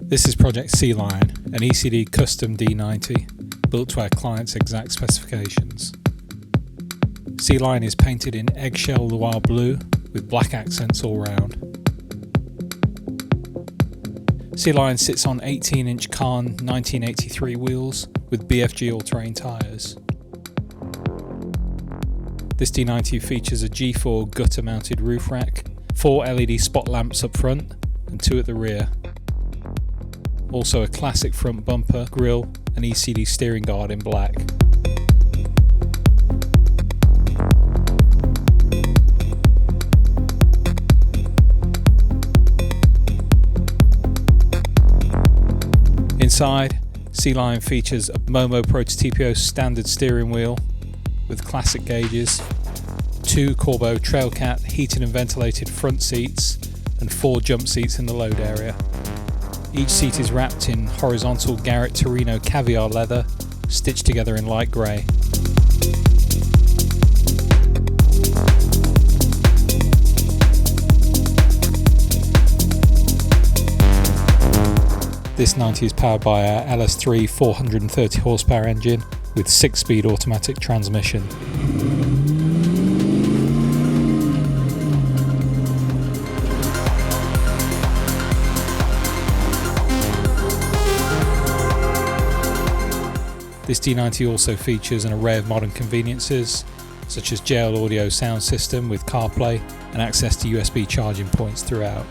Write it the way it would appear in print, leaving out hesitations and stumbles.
This is Project Sea Lion, an E.C.D custom D90, built to our client's exact specifications. Sea Lion is painted in eggshell Loire blue with black accents all round. Sea Lion sits on 18-inch Kahn 1983 wheels with BFG all-terrain tyres. This D90 features a G4 gutter-mounted roof rack, 4 LED spot lamps up front and 2 at the rear. Also a classic front bumper, grille and E.C.D steering guard in black. Inside, Sea Lion features a Momo Prototipio standard steering wheel with classic gauges, 2 Corbeau Trailcat heated and ventilated front seats and 4 jump seats in the load area. Each seat is wrapped in horizontal Garrett Torino caviar leather, stitched together in light grey. This 90 is powered by our LS3 430 horsepower engine with 6-speed automatic transmission. This D90 also features an array of modern conveniences, such as JL Audio sound system with CarPlay and access to USB charging points throughout.